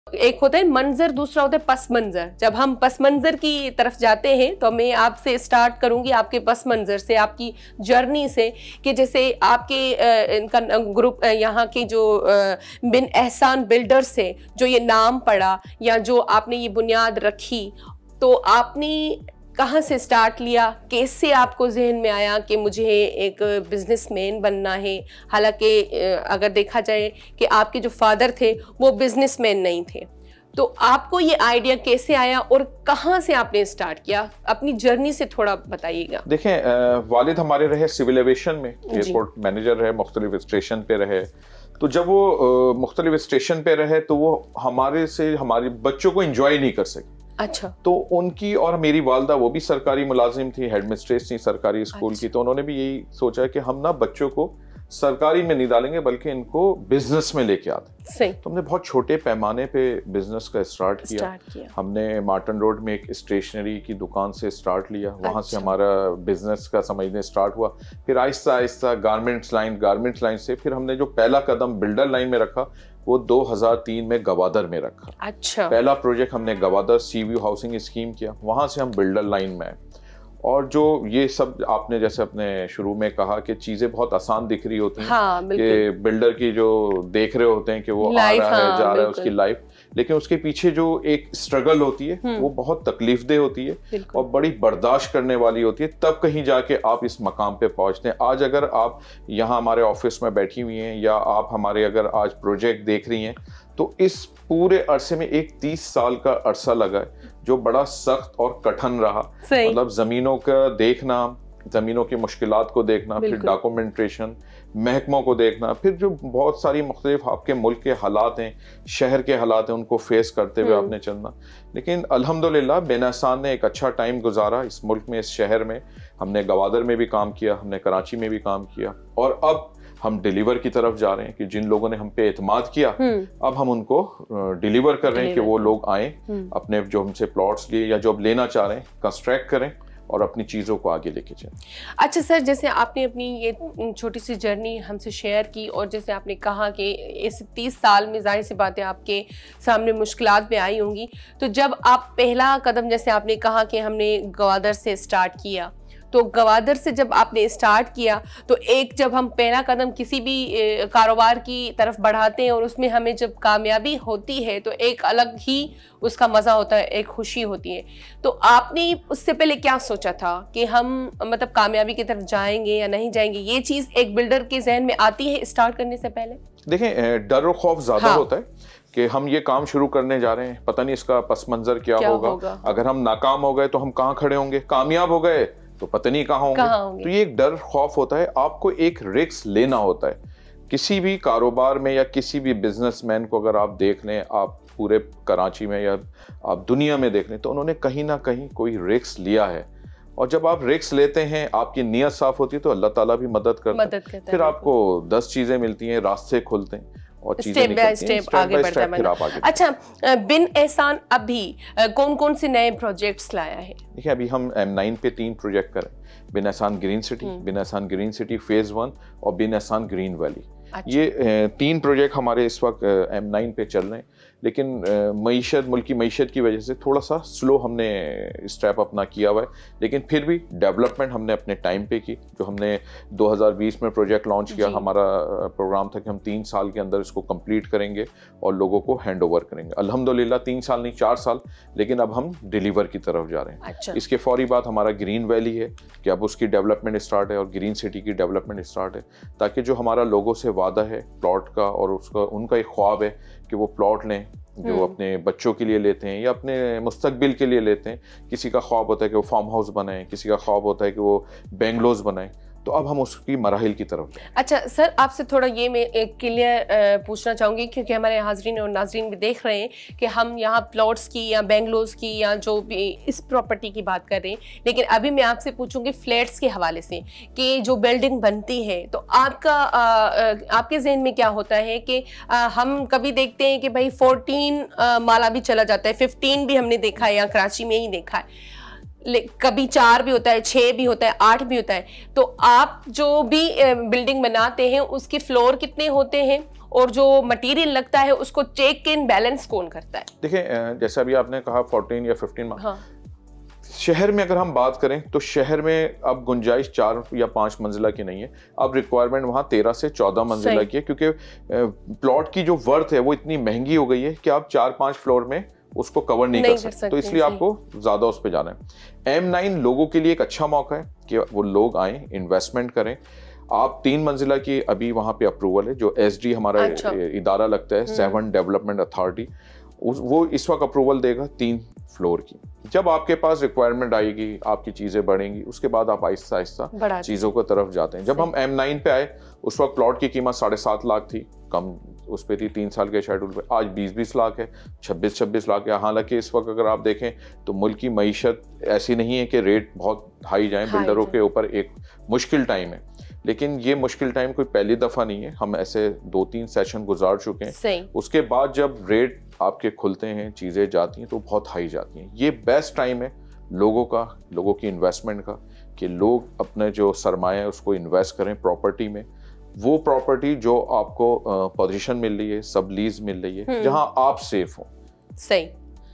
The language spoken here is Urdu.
ایک ہوتا ہے منظر, دوسرا ہوتا ہے پس منظر. جب ہم پس منظر کی طرف جاتے ہیں تو میں آپ سے اسٹارٹ کروں گی آپ کے پس منظر سے, آپ کی جرنی سے, کہ جیسے آپ کے ان کا گروپ یہاں کے جو بن احسان بلڈرز سے جو یہ نام پڑا یا جو آپ نے یہ بنیاد رکھی, تو آپ نے کہاں سے سٹارٹ لیا, کیسے آپ کو ذہن میں آیا کہ مجھے ایک بزنس مین بننا ہے؟ حالانکہ اگر دیکھا جائے کہ آپ کے جو فادر تھے وہ بزنس مین نہیں تھے, تو آپ کو یہ آئیڈیا کیسے آیا اور کہاں سے آپ نے سٹارٹ کیا؟ اپنی جرنی سے تھوڑا بتائیے گا. دیکھیں, والد ہمارے رہے سول ایویشن میں, ایئرپورٹ مینیجر رہے, مختلف اسٹیشن پہ رہے. تو جب وہ مختلف اسٹیشن پہ رہے تو وہ ہمارے سے ہمارے بچوں کو انجوائے نہیں کر سکے. اچھا. تو ان کی اور میری والدہ وہ بھی سرکاری ملازم تھی, ہیڈ مسٹریس تھی سرکاری اسکول کی, تو انہوں نے بھی یہی سوچا کہ ہم نا بچوں کو سرکاری میں نہیں ڈالیں گے بلکہ ان کو بزنس میں لے کے آتے. تو ہم نے بہت چھوٹے پیمانے پہ بزنس کا اسٹارٹ کیا. ہم نے مارٹن روڈ میں ایک اسٹیشنری کی دکان سے اسٹارٹ لیا, وہاں سے ہمارا بزنس کا سمجھنے اسٹارٹ ہوا. پھر آہستہ آہستہ گارمنٹس لائن سے پھر ہم نے جو پہلا قدم بلڈر لائن میں رکھا وہ 2003 میں گوادر میں رکھا. اچھا. پہلا پروجیکٹ ہم نے گوادر سی ویو ہاؤسنگ اسکیم کیا, وہاں سے ہم بلڈر لائن میں آئے. اور جو یہ سب آپ نے جیسے اپنے شروع میں کہا کہ چیزیں بہت آسان دکھ رہی ہوتی ہیں کہ بلڈر کی جو دیکھ رہے ہوتے ہیں کہ وہ آ رہا ہے جا رہا ہے اس کی لائف, لیکن اس کے پیچھے جو ایک اسٹرگل ہوتی ہے وہ بہت تکلیف دہ ہوتی ہے اور بڑی برداشت کرنے والی ہوتی ہے, تب کہیں جا کے آپ اس مقام پہ پہنچتے ہیں. آج اگر آپ یہاں ہمارے آفس میں بیٹھی ہوئی ہیں یا آپ ہمارے اگر آج پروجیکٹ دیکھ رہی ہیں, تو اس پورے عرصے میں ایک 30 سال کا عرصہ لگا ہے جو بڑا سخت اور کٹھن رہا. مطلب زمینوں کا دیکھنا, زمینوں کی مشکلات کو دیکھنا, پھر ڈاکومنٹریشن, محکموں کو دیکھنا, پھر جو بہت ساری مختلف آپ کے ملک کے حالات ہیں, شہر کے حالات ہیں, ان کو فیس کرتے ہوئے آپ نے چلنا. لیکن الحمدللہ بن احسان نے ایک اچھا ٹائم گزارا اس ملک میں, اس شہر میں. ہم نے گوادر میں بھی کام کیا, ہم نے کراچی میں بھی کام کیا, اور اب ہم ڈیلیور کی طرف جا رہے ہیں کہ جن لوگوں نے ہم پہ اعتماد کیا اب ہم ان کو ڈیلیور کر رہے ہیں کہ وہ لوگ آئیں, اپنے جو ہم سے پلاٹس لیے یا جو اب لینا چاہ رہے ہیں کنسٹرکٹ کریں اور اپنی چیزوں کو آگے لے کے جائیں. اچھا سر, جیسے آپ نے اپنی یہ چھوٹی سی جرنی ہم سے شیئر کی, اور جیسے آپ نے کہا کہ اس 30 سال میں ظاہر سی باتیں آپ کے سامنے مشکلات بھی آئی ہوں گی, تو جب آپ پہلا قدم, جیسے آپ نے کہا کہ ہم نے گوادر سے اسٹارٹ کیا, تو گوادر سے جب آپ نے اسٹارٹ کیا تو ایک جب ہم پہلا قدم کسی بھی کاروبار کی طرف بڑھاتے ہیں اور اس میں ہمیں جب کامیابی ہوتی ہے تو ایک الگ ہی اس کا مزہ ہوتا ہے, ایک خوشی ہوتی ہے. تو آپ نے اس سے پہلے کیا سوچا تھا کہ ہم مطلب کامیابی کی طرف جائیں گے یا نہیں جائیں گے؟ یہ چیز ایک بلڈر کے ذہن میں آتی ہے اسٹارٹ کرنے سے پہلے؟ دیکھیں, ڈر و خوف زیادہ ہوتا ہے کہ ہم یہ کام شروع کرنے جا رہے ہیں, پتہ نہیں اس کا پس منظر کیا ہوگا, اگر ہم ناکام ہو گئے تو ہم کہاں کھڑے ہوں گے, کامیاب ہو گئے تو پتہ نہیں کہاں ہوں گے. تو یہ ایک ڈر خوف ہوتا ہے. آپ کو ایک رسک لینا ہوتا ہے کسی بھی کاروبار میں یا کسی بھی بزنس مین کو. اگر آپ دیکھ لیں, آپ پورے کراچی میں یا آپ دنیا میں دیکھ لیں, تو انہوں نے کہیں نہ کہیں کوئی رسک لیا ہے. اور جب آپ رسک لیتے ہیں, آپ کی نیت صاف ہوتی ہے, تو اللہ تعالیٰ بھی مدد کرتا ہے. پھر آپ کو 10 چیزیں ملتی ہیں, راستے کھلتے ہیں اور اسٹیپ بائی اسٹیپ آگے بڑھتا ہے. اچھا, بن احسان ابھی کون کون سے نئے پروجیکٹس لایا ہے؟ دیکھیں, ابھی ہم M9 پہ 3 پروجیکٹ کریں, بن احسان گرین سٹی, بن احسان گرین سٹی فیز 1 اور بن احسان گرین ویلی. یہ 3 پروجیکٹ ہمارے اس وقت M9 پہ چل رہے ہیں, لیکن ملک کی معیشت کی وجہ سے تھوڑا سا سلو ہم نے اسٹیپ اپنا کیا ہوا ہے, لیکن پھر بھی ڈیولپمنٹ ہم نے اپنے ٹائم پہ کی. جو ہم نے 2020 میں پروجیکٹ لانچ کیا, ہمارا پروگرام تھا کہ ہم 3 سال کے اندر اس کو کمپلیٹ کریں گے اور لوگوں کو ہینڈ اوور کریں گے. الحمدللہ 3 سال نہیں 4 سال, لیکن اب ہم ڈیلیور کی طرف جا رہے ہیں. اس کے فوری بعد ہمارا گرین ویلی ہے کہ اب اس کی ڈیولپمنٹ اسٹارٹ ہے, اور گرین سٹی کی ڈیولپمنٹ اسٹارٹ ہے, تاکہ جو ہمارا لوگوں سے وعدہ ہے پلاٹ کا, اور اس کا ان کا ایک خواب ہے کہ وہ پلاٹ لیں جو اپنے بچوں کے لیے لیتے ہیں یا اپنے مستقبل کے لیے لیتے ہیں. کسی کا خواب ہوتا ہے کہ وہ فارم ہاؤس بنائیں, کسی کا خواب ہوتا ہے کہ وہ بنگلوز بنائیں. تو اب ہم اس کی مراحل کی طرف جائیں. اچھا سر, آپ سے تھوڑا یہ میں ایک کلیئر پوچھنا چاہوں گی, کیونکہ ہمارے حاضرین اور ناظرین بھی دیکھ رہے ہیں کہ ہم یہاں پلاٹس کی یا بنگلوز کی یا جو بھی اس پراپرٹی کی بات کر رہے ہیں, لیکن ابھی میں آپ سے پوچھوں گی فلیٹس کے حوالے سے کہ جو بلڈنگ بنتی ہے تو آپ کے ذہن میں کیا ہوتا ہے کہ ہم کبھی دیکھتے ہیں کہ بھائی 14 مالا بھی چلا جاتا ہے, 15 بھی ہم نے دیکھا ہے, یا کراچی میں ہی دیکھا ہے, کبھی 4 بھی ہوتا ہے, 6 بھی ہوتا ہے, 8 بھی ہوتا ہے. تو آپ جو بھی بلڈنگ بناتے ہیں اس کے فلور کتنے ہوتے ہیں اور جو مٹیریل لگتا ہے اس کو چیک ان بیلنس کون کرتا ہے؟ دیکھیں جیسے ابھی آپ نے کہا 14 یا 15 شہر میں اگر ہم بات کریں تو شہر میں اب گنجائش 4 یا 5 منزلہ کی نہیں ہے، اب ریکوائرمنٹ وہاں 13 سے 14 منزلہ کی ہے، کیونکہ پلاٹ کی جو ورتھ ہے وہ اتنی مہنگی ہو گئی ہے کہ آپ 4-5 فلور میں اس کو کور نہیں کر سکتے، تو اس لیے آپ کو زیادہ اس پہ جانا ہے۔ M9 لوگوں کے لیے ایک اچھا موقع ہے کہ وہ لوگ آئیں، انویسٹمنٹ کریں۔ آپ 3 منزلہ کی ابھی وہاں پہ اپروول ہے، جو SD ہمارا ادارہ لگتا ہے 7 ڈیولپمنٹ اتھارٹی، وہ اس وقت اپروول دے گا 3 فلور کی۔ جب آپ کے پاس ریکوائرمنٹ آئے گی، آپ کی چیزیں بڑھیں گی، اس کے بعد آپ آہستہ آہستہ چیزوں کو طرف جاتے ہیں۔ جب ہم M9 پہ آئے اس وقت پلاٹ کی قیمت 7.5 لاکھ تھی، کم اس پہ تھی 3 سال کے شیڈول پہ، آج 20 لاکھ ہے، 26 لاکھ ہے۔ حالانکہ اس وقت اگر آپ دیکھیں تو ملک کی معیشت ایسی نہیں ہے کہ ریٹ بہت ہائی جائیں، بلڈروں کے اوپر ایک مشکل ٹائم ہے، لیکن یہ مشکل ٹائم کوئی پہلی دفعہ نہیں ہے، ہم ایسے 2-3 سیشن گزار چکے ہیں۔ اس کے بعد جب ریٹ آپ کے کھلتے ہیں، چیزیں جاتی ہیں تو بہت ہائی جاتی ہیں۔ یہ بیسٹ ٹائم ہے لوگوں کی انویسٹمنٹ کا، کہ لوگ اپنے جو سرمایہ ہے اس کو انویسٹ کریں پراپرٹی میں، وہ پراپرٹی جو آپ کو پوزیشن مل رہی ہے، سب لیز مل رہی ہے، جہاں آپ سیف ہوں۔ صحیح۔